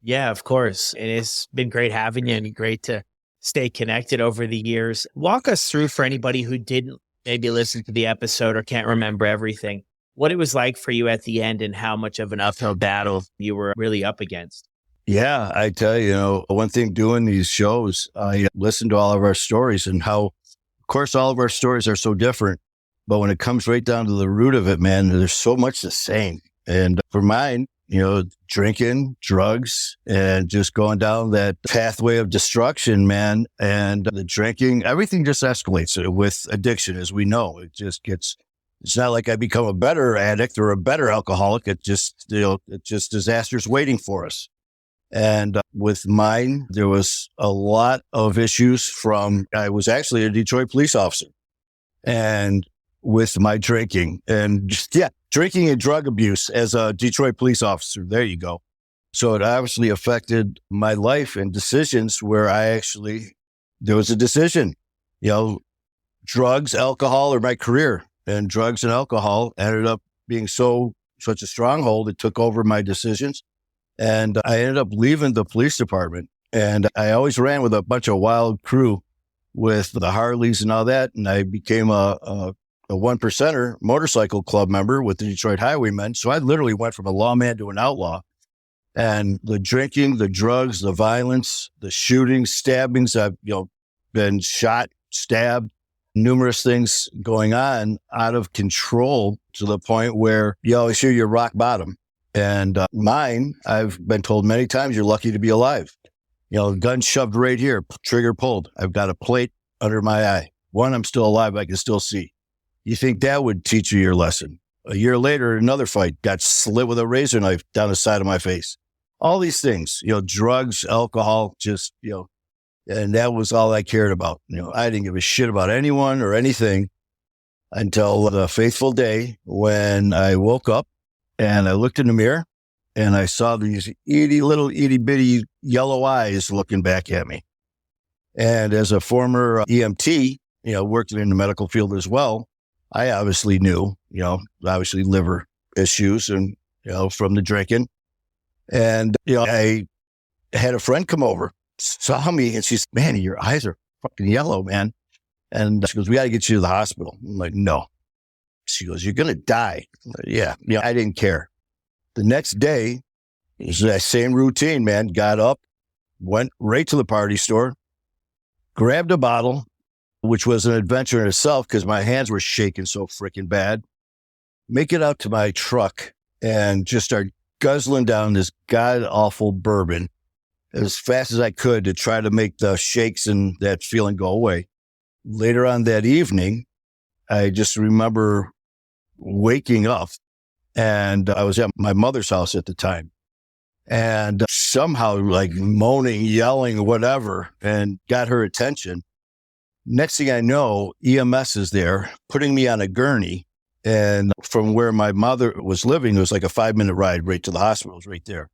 Yeah, of course. It's been great having you and great to stay connected over the years. Walk us through, for anybody who didn't maybe listen to the episode or can't remember everything, what it was like for you at the end and how much of an uphill battle you were really up against. Yeah, I tell you, one thing doing these shows, I listen to all of our stories and how, of course, all of our stories are so different. But when it comes right down to the root of it, man, there's so much the same. And for mine, drinking, drugs, and just going down that pathway of destruction, man. And the drinking, everything just escalates with addiction, as we know. It just gets, it's not like I become a better addict or a better alcoholic. It's just disasters waiting for us. And with mine, there was a lot of issues I was actually a Detroit police officer. And with my drinking drinking and drug abuse as a Detroit police officer. There you go. So it obviously affected my life and decisions where there was a decision, drugs, alcohol, or my career. And drugs and alcohol ended up being such a stronghold. It took over my decisions. And I ended up leaving the police department. And I always ran with a bunch of wild crew with the Harleys and all that. And I became a one percenter motorcycle club member with the Detroit Highwaymen. So I literally went from a lawman to an outlaw. And the drinking, the drugs, the violence, the shootings, stabbings, I've been shot, stabbed, numerous things going on out of control to the point where you always hear your rock bottom. And mine, I've been told many times, you're lucky to be alive. Gun shoved right here, trigger pulled. I've got a plate under my eye. One, I'm still alive. I can still see. You think that would teach you your lesson? A year later, another fight, got slit with a razor knife down the side of my face. All these things, drugs, alcohol, and that was all I cared about. I didn't give a shit about anyone or anything until the fateful day when I woke up and I looked in the mirror and I saw these little itty bitty yellow eyes looking back at me. And as a former EMT, working in the medical field as well, I obviously knew, obviously liver issues and, from the drinking. And, I had a friend come over, saw me, and she said, "Manny, your eyes are fucking yellow, man." And she goes, "We got to get you to the hospital." I'm like, "No." She goes, "You're going to die." Like, yeah. I didn't care. The next day, it was that same routine, man. Got up, went right to the party store, grabbed a bottle, which was an adventure in itself because my hands were shaking so freaking bad. Make it out to my truck and just start guzzling down this god-awful bourbon as fast as I could to try to make the shakes and that feeling go away. later on that evening, I just remember waking up, and I was at my mother's house at the time, and somehow like moaning, yelling, whatever, and got her attention. Next thing I know, EMS is there putting me on a gurney. And from where my mother was living, it was like a 5-minute ride right to the hospital. It was right there.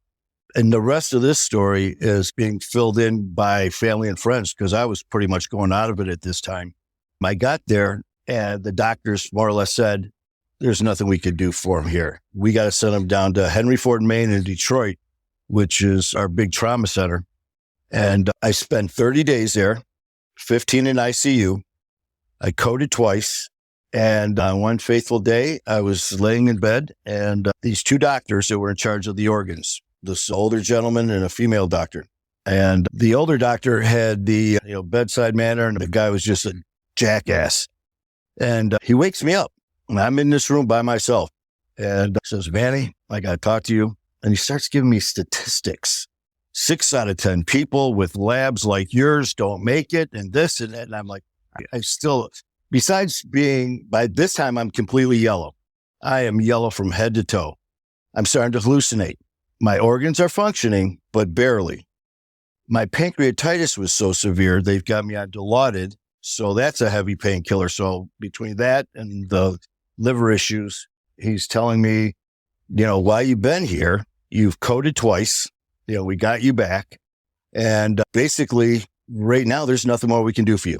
And the rest of this story is being filled in by family and friends because I was pretty much going out of it at this time. I got there and the doctors more or less said, there's nothing we could do for him here. We got to send him down to Henry Ford, Maine in Detroit, which is our big trauma center. And I spent 30 days there, 15 in ICU. I coded twice. And on one fateful day, I was laying in bed, and these two doctors that were in charge of the organs, this older gentleman and a female doctor. And the older doctor had the bedside manner, and the guy was just a jackass. And he wakes me up, and I'm in this room by myself. And says, Manny, I got to talk to you. And he starts giving me statistics. 6 out of 10 people with labs like yours don't make it, and this and that. And I'm like, I still... Besides being, by this time, I'm completely yellow. I am yellow from head to toe. I'm starting to hallucinate. My organs are functioning, but barely. My pancreatitis was so severe, they've got me on Dilaudid. So that's a heavy painkiller. So between that and the liver issues, he's telling me, while you've been here, you've coded twice. We got you back. And basically, right now, there's nothing more we can do for you.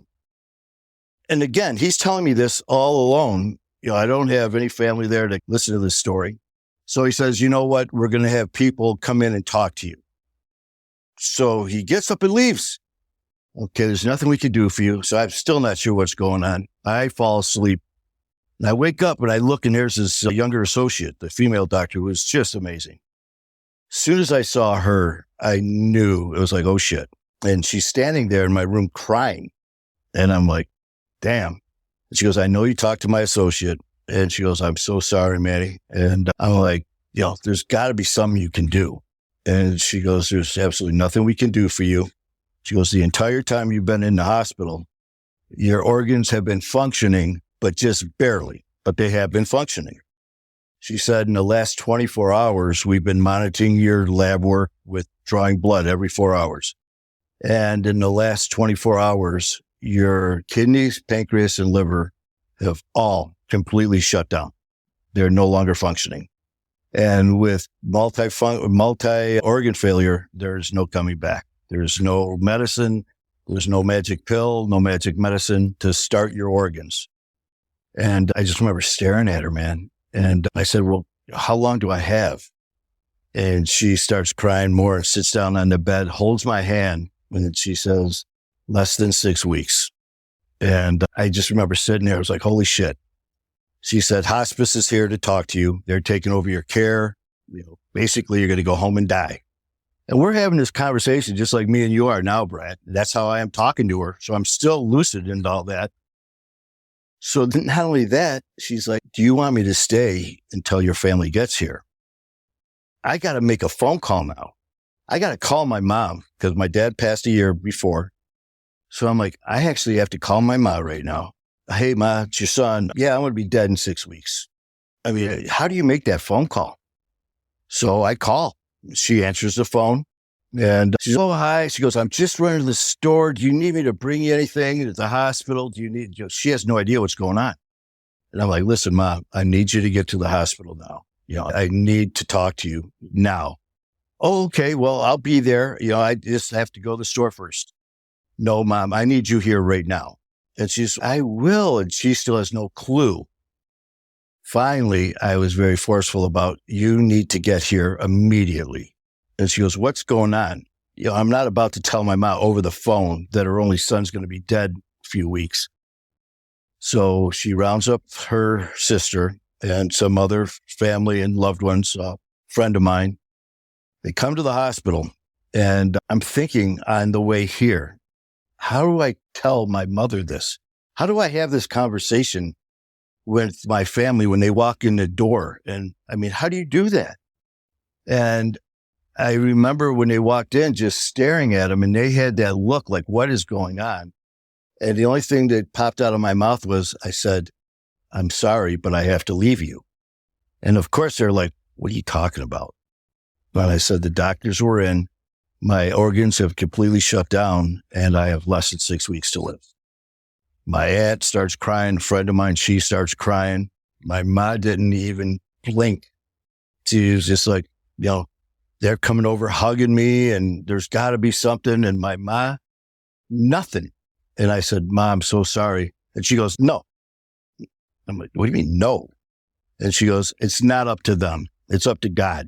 And again, he's telling me this all alone. I don't have any family there to listen to this story. So he says, you know what? We're going to have people come in and talk to you. So he gets up and leaves. Okay, there's nothing we can do for you. So I'm still not sure what's going on. I fall asleep. And I wake up and I look, and there's this younger associate, the female doctor, who was just amazing. As soon as I saw her, I knew it was like, oh shit. And she's standing there in my room crying. And I'm like, damn. And she goes, I know you talked to my associate. And she goes, I'm so sorry, Manny. And I'm like, there's got to be something you can do. And she goes, there's absolutely nothing we can do for you. She goes, the entire time you've been in the hospital, your organs have been functioning, but just barely, but they have been functioning. She said, in the last 24 hours, we've been monitoring your lab work with drawing blood every 4 hours. And in the last 24 hours, your kidneys, pancreas, and liver have all completely shut down. They're no longer functioning. And with multi-organ failure, there's no coming back. There's no medicine. There's no magic pill, no magic medicine to start your organs. And I just remember staring at her, man. And I said, well, how long do I have? And she starts crying more and sits down on the bed, holds my hand, and she says, less than 6 weeks. And I just remember sitting there. I was like, holy shit. She said, hospice is here to talk to you. They're taking over your care. Basically, you're going to go home and die. And we're having this conversation just like me and you are now, Brad. That's how I am talking to her. So I'm still lucid and all that. So not only that, she's like, do you want me to stay until your family gets here? I got to make a phone call now. I got to call my mom because my dad passed a year before. So I'm like, I actually have to call my mom right now. Hey, Ma, it's your son. Yeah, I'm going to be dead in 6 weeks. I mean, how do you make that phone call? So I call. She answers the phone and she's, oh, hi. She goes, I'm just running to the store. Do you need me to bring you anything at the hospital? Do you need, she has no idea what's going on. And I'm like, listen, Mom, I need you to get to the hospital now. I need to talk to you now. Oh, okay. Well, I'll be there. I just have to go to the store first. No, Mom, I need you here right now. And she's, I will. And she still has no clue. Finally, I was very forceful about, you need to get here immediately. And she goes, what's going on? I'm not about to tell my mom over the phone that her only son's going to be dead a few weeks. So she rounds up her sister and some other family and loved ones, a friend of mine. They come to the hospital, and I'm thinking on the way here, how do I tell my mother this? How do I have this conversation with my family when they walk in the door? And I mean, how do you do that? And I remember when they walked in, just staring at them, and they had that look like, what is going on? And the only thing that popped out of my mouth was, I said, I'm sorry, but I have to leave you. And of course, they're like, what are you talking about? And I said, the doctors were in, my organs have completely shut down, and I have less than 6 weeks to live. My aunt starts crying. A friend of mine, she starts crying. My ma didn't even blink. She was just like, they're coming over hugging me, and there's got to be something. And my ma, nothing. And I said, Ma, I'm so sorry. And she goes, no. I'm like, what do you mean, no? And she goes, it's not up to them. It's up to God.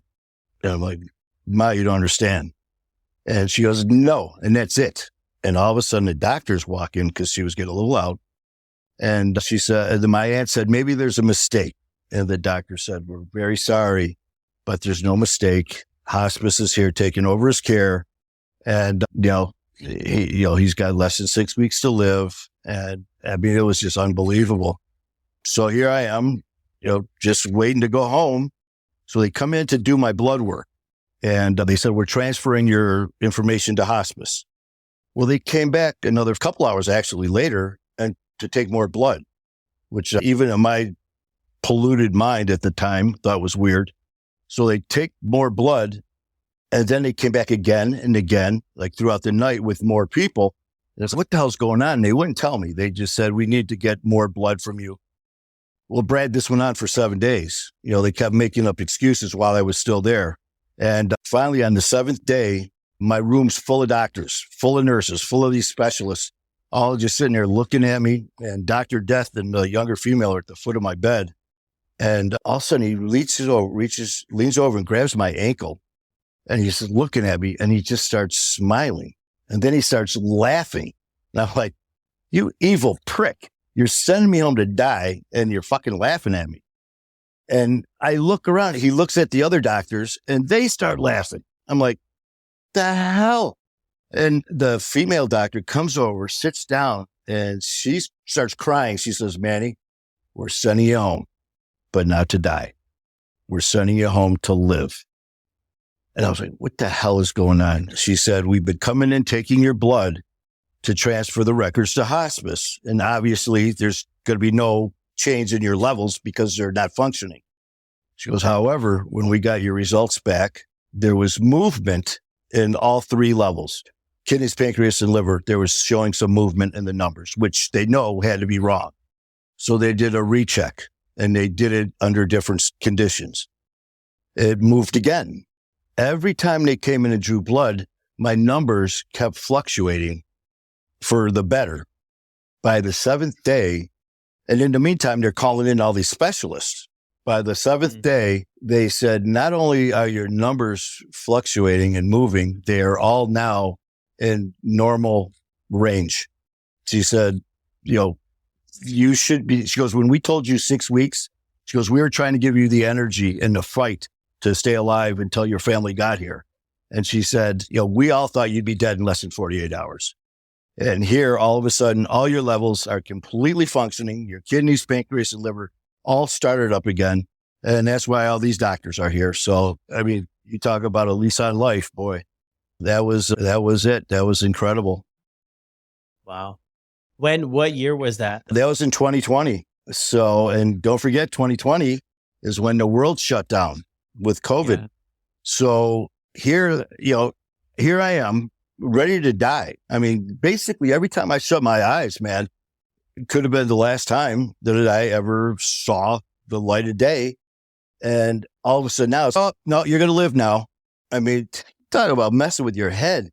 And I'm like, Ma, you don't understand. And she goes, no. And that's it. And all of a sudden the doctors walk in because she was getting a little loud. And she said, my aunt said, maybe there's a mistake. And the doctor said, we're very sorry, but there's no mistake. Hospice is here taking over his care. And, he's got less than 6 weeks to live. And I mean, it was just unbelievable. So here I am, just waiting to go home. So they come in to do my blood work. And they said, we're transferring your information to hospice. Well, they came back another couple hours actually later and to take more blood, which even in my polluted mind at the time thought was weird. So they take more blood, and then they came back again and again, like throughout the night with more people. And I said, what the hell's going on? And they wouldn't tell me. They just said, we need to get more blood from you. Well, Brad, this went on for 7 days. They kept making up excuses while I was still there. And finally, on the 7th day, my room's full of doctors, full of nurses, full of these specialists, all just sitting there looking at me. And Dr. Death and the younger female are at the foot of my bed. And all of a sudden, he leans over and grabs my ankle. And he's looking at me, and he just starts smiling. And then he starts laughing. And I'm like, you evil prick. You're sending me home to die, and you're fucking laughing at me. And I look around. He looks at the other doctors, and they start laughing. I'm like, the hell? And the female doctor comes over, sits down, and she starts crying. She says, Manny, we're sending you home, but not to die. We're sending you home to live. And I was like, what the hell is going on? She said, we've been coming in, taking your blood to transfer the records to hospice. And obviously there's going to be no change in your levels because they're not functioning. She goes, however, when we got your results back, there was movement in all 3 levels. Kidneys, pancreas, and liver, there was showing some movement in the numbers, which they know had to be wrong. So they did a recheck, and they did it under different conditions. It moved again. Every time they came in and drew blood, my numbers kept fluctuating for the better. By the 7th day, and in the meantime, they're calling in all these specialists. By the 7th day, they said, not only are your numbers fluctuating and moving, they are all now in normal range. She said, you should be, she goes, when we told you 6 weeks, she goes, we were trying to give you the energy and the fight to stay alive until your family got here. And she said, we all thought you'd be dead in less than 48 hours. And here, all of a sudden, all your levels are completely functioning. Your kidneys, pancreas, and liver all started up again. And that's why all these doctors are here. So, I mean, you talk about a lease on life, boy. That was it. That was incredible. Wow. What year was that? That was in 2020. So, and don't forget, 2020 is when the world shut down with COVID. Yeah. So here I am ready to die. I mean, basically every time I shut my eyes, man, it could have been the last time that I ever saw the light of day. And all of a sudden now it's, oh, no, you're going to live now. I mean, talk about messing with your head.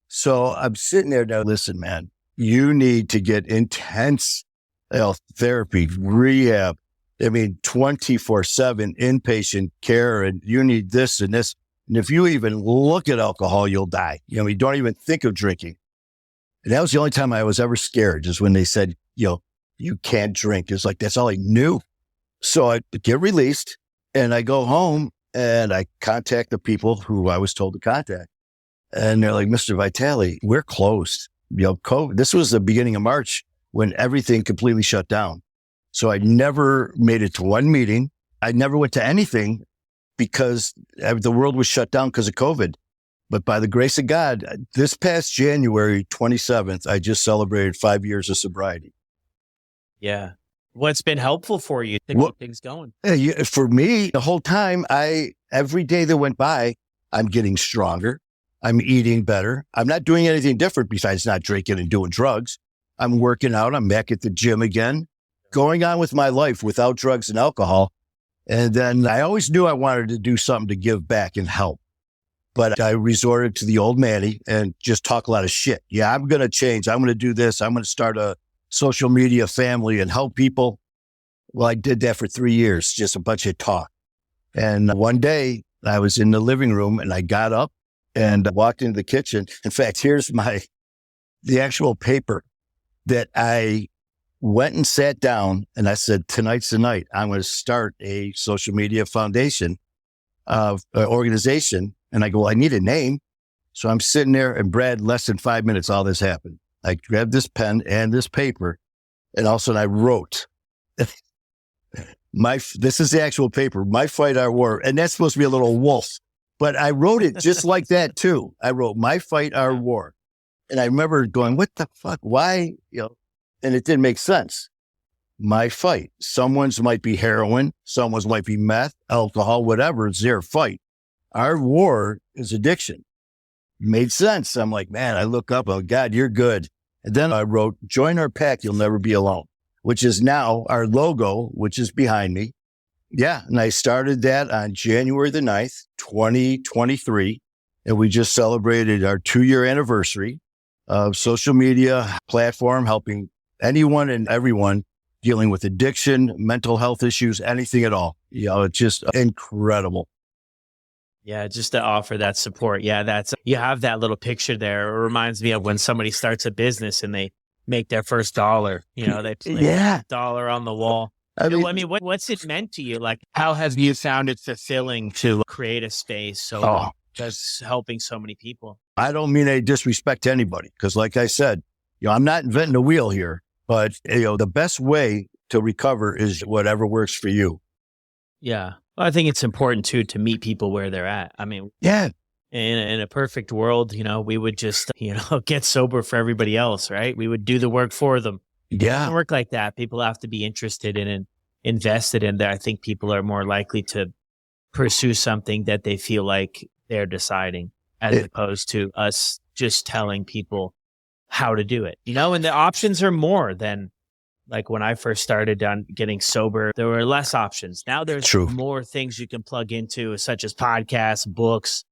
So I'm sitting there now, listen, man, you need to get intense therapy, rehab. I mean, 24/7 inpatient care, and you need this and this. And if you even look at alcohol, you'll die. You don't even think of drinking. And that was the only time I was ever scared, is when they said, you can't drink. It's like, that's all I knew. So I get released and I go home and I contact the people who I was told to contact. And they're like, Mr. Vitale, we're closed. COVID. This was the beginning of March when everything completely shut down. So I never made it to one meeting. I never went to anything because the world was shut down because of COVID. But by the grace of God, this past January 27th, I just celebrated 5 years of sobriety. Yeah. What's been helpful for you to keep things going? For me, the whole time, every day that went by, I'm getting stronger. I'm eating better. I'm not doing anything different besides not drinking and doing drugs. I'm working out. I'm back at the gym again, going on with my life without drugs and alcohol. And then I always knew I wanted to do something to give back and help. But I resorted to the old Manny and just talk a lot of shit. Yeah, I'm going to change. I'm going to do this. I'm going to start a social media family and help people. Well, I did that for 3 years, just a bunch of talk. And one day I was in the living room and I got up and walked into the kitchen. In fact, here's the actual paper that I went and sat down and I said, tonight's the night. I'm going to start a social media foundation organization. And I go, well, I need a name. So I'm sitting there and Brad, less than 5 minutes, all this happened. I grabbed this pen and this paper and all of a sudden I wrote, this is the actual paper, My Fight, Our War. And that's supposed to be a little wolf, but I wrote it just like that too. I wrote My Fight, Our War. And I remember going, what the fuck? Why? And it didn't make sense. My fight. Someone's might be heroin. Someone's might be meth, alcohol, whatever. It's their fight. Our war is addiction. Made sense. I'm like, man, I look up, oh God, you're good. And then I wrote, join our pack. You'll never be alone, which is now our logo, which is behind me. Yeah. And I started that on January the 9th, 2023. And we just celebrated our 2-year anniversary of social media platform, helping anyone and everyone dealing with addiction, mental health issues, anything at all. It's just incredible. Yeah, just to offer that support. Yeah, you have that little picture there. It reminds me of when somebody starts a business and they make their first dollar. They place $1 on the wall. I mean, what's it meant to you? Like, how have you found it fulfilling to create a space that's helping so many people? I don't mean any disrespect to anybody, because like I said, I'm not inventing the wheel here, but the best way to recover is whatever works for you. Yeah. Well, I think it's important too to meet people where they're at. I mean, yeah. In a perfect world, we would just, get sober for everybody else, right? We would do the work for them. Yeah. It doesn't work like that. People have to be interested in and invested in that. I think people are more likely to pursue something that they feel like they're deciding, as opposed to us just telling people how to do it, and the options are more than like when I first started on getting sober, there were less options. Now there's more things you can plug into, such as podcasts, books,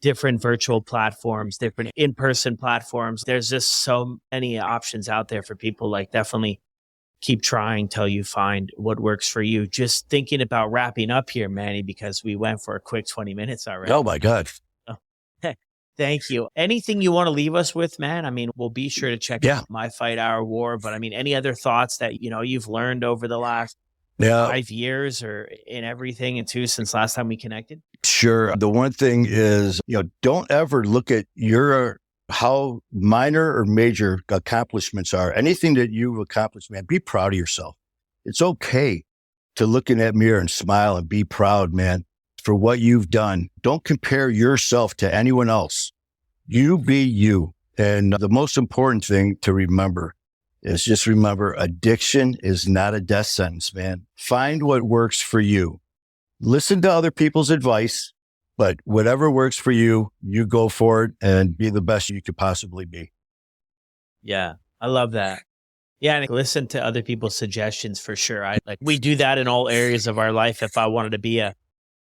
different virtual platforms, different in-person platforms. There's just so many options out there for people. Like, definitely keep trying till you find what works for you. Just thinking about wrapping up here, Manny, because we went for a quick 20 minutes already. Oh my God. Thank you. Anything you want to leave us with, man? I mean, we'll be sure to check out My Fight, Our War. But I mean, any other thoughts that, you've learned over the last 5 years or in everything and too since last time we connected? Sure. The one thing is, don't ever look at how minor or major accomplishments are. Anything that you've accomplished, man, be proud of yourself. It's okay to look in that mirror and smile and be proud, man, for what you've done. Don't compare yourself to anyone else. You be you. And the most important thing to remember is just remember, addiction is not a death sentence, man. Find what works for you. Listen to other people's advice, but whatever works for you, you go for it and be the best you could possibly be. Yeah, I love that. Yeah, and listen to other people's suggestions for sure. We do that in all areas of our life. If I wanted to be a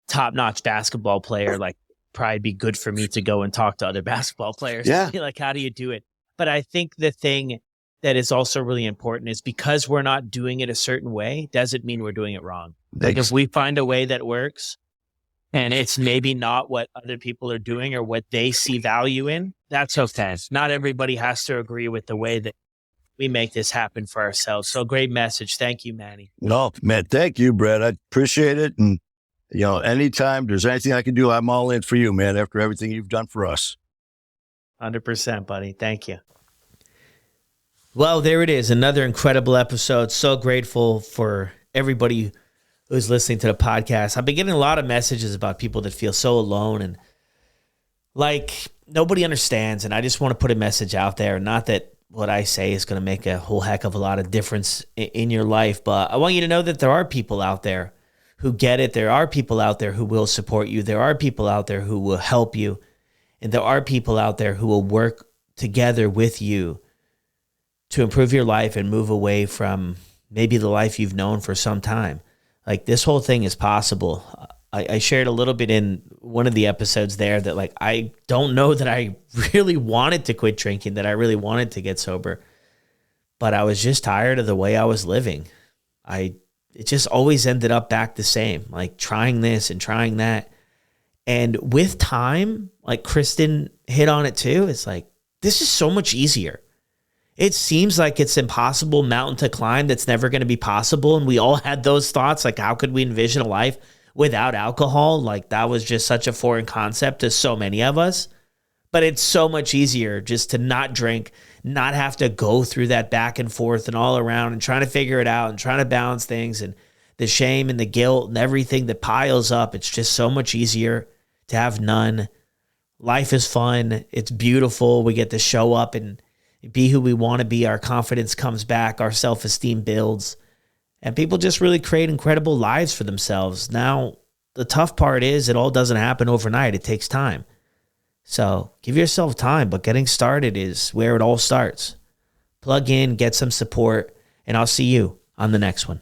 top-notch basketball player, probably be good for me to go and talk to other basketball players. Yeah. How do you do it? But I think the thing that is also really important is because we're not doing it a certain way, doesn't mean we're doing it wrong. If we find a way that works and it's maybe not what other people are doing or what they see value in, that's okay. Not everybody has to agree with the way that we make this happen for ourselves. So great message. Thank you, Manny. No, man, thank you, Brad. I appreciate it. And anytime there's anything I can do, I'm all in for you, man, after everything you've done for us. 100%, buddy. Thank you. Well, there it is. Another incredible episode. So grateful for everybody who's listening to the podcast. I've been getting a lot of messages about people that feel so alone and Like, nobody understands, and I just want to put a message out there. Not that what I say is going to make a whole heck of a lot of difference in your life, but I want you to know that there are people out there who get it. There are people out there who will support you. There are people out there who will help you. And there are people out there who will work together with you to improve your life and move away from maybe the life you've known for some time. Like, this whole thing is possible. I shared a little bit in one of the episodes there that, like, I don't know that I really wanted to quit drinking, that I really wanted to get sober, but I was just tired of the way I was living. It just always ended up back the same, like trying this and trying that. And with time, like Kristen hit on it too, it's like, this is so much easier. It seems like it's impossible mountain to climb that's never going to be possible. And we all had those thoughts, like, how could we envision a life without alcohol? Like, that was just such a foreign concept to so many of us. But it's so much easier just to not drink, not have to go through that back and forth and all around and trying to figure it out and trying to balance things and the shame and the guilt and everything that piles up. It's just so much easier to have none. Life is fun. It's beautiful. We get to show up and be who we want to be. Our confidence comes back. Our self-esteem builds. And people just really create incredible lives for themselves. Now, the tough part is it all doesn't happen overnight. It takes time. So give yourself time, but getting started is where it all starts. Plug in, get some support, and I'll see you on the next one.